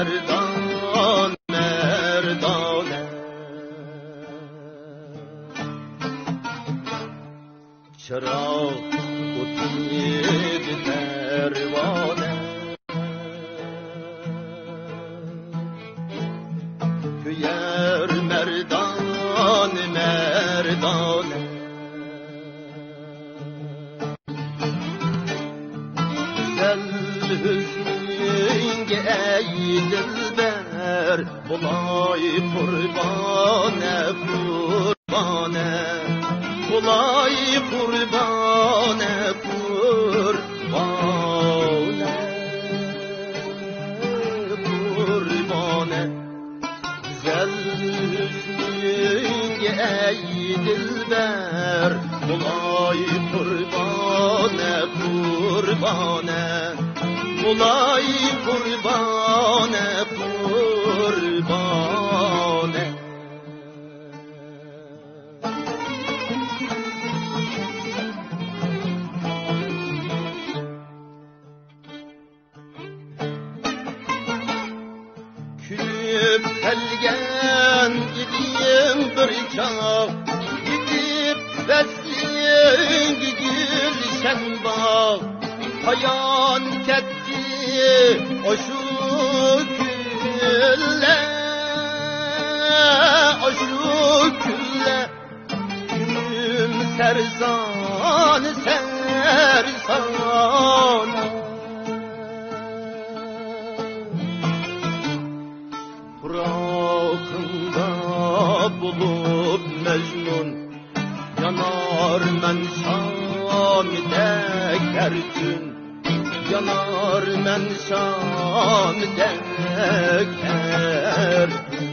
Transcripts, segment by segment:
merdan merdane çırak kutib pervane köyer merdan merdane güzel hüznün ey dilber bulay kurbane kurbane bulay kurbane kurbane kurbane güzel hüznün ey dilber bulay kurbane kurbane bulay kurbane kurbane külüp gelgen idim bir çağ gidip beslin gülşen bağ hayan ketti o şu külle o şu külle günüm serzan serzan Bırakında bulup Mecnun yanar men Şam'de her gün yanar men Şam'de her gün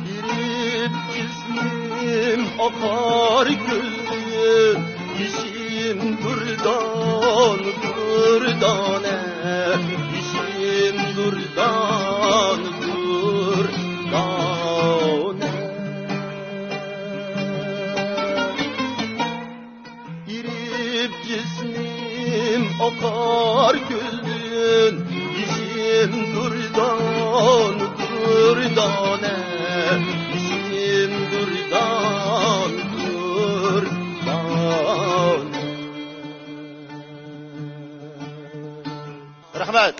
girip cismim akar gözüm işim durdan durdane işim durdan durdane girip cismim akar gözüm işim durdan durdane işim durdan durdane Rahmet.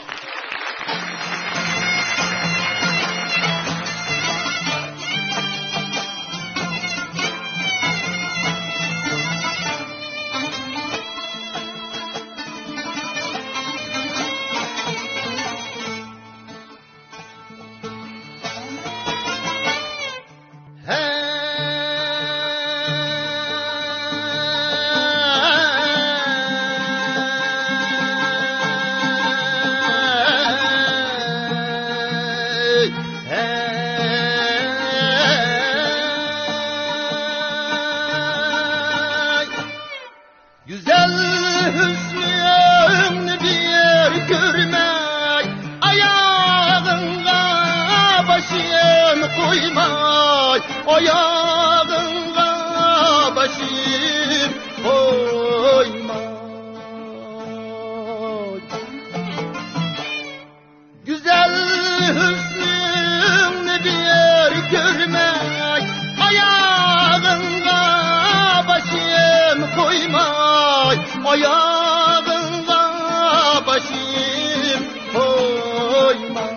Güzel hüsnün bir görmek ayağına başım koymak ayağına başım koymak güzel hüsnün bir görmek ayağına başım koymak ayağına başım koymak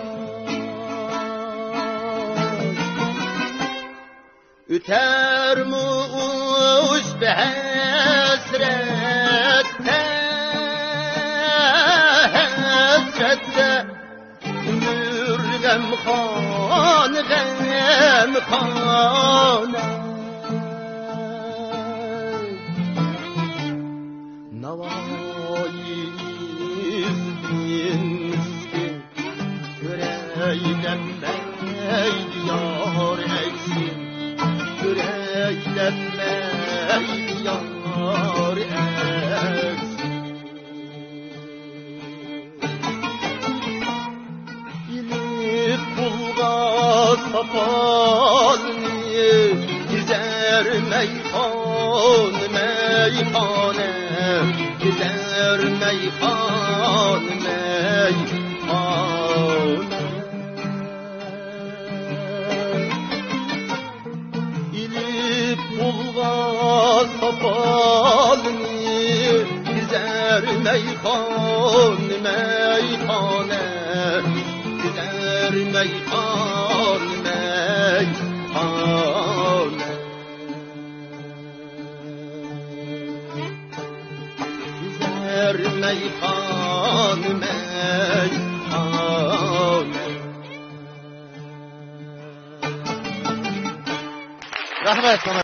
üter muş be hasrette hasrette ömür gamhan navayiz miskin yüreğlenmeydi yar eksin yüreğlenmeydi yar eksin ilip bulga sapalını meyhane Gider meyhane İlip bulga sapalını Gider meyhane Gider meyhane Gider meyhane Rahmet sana.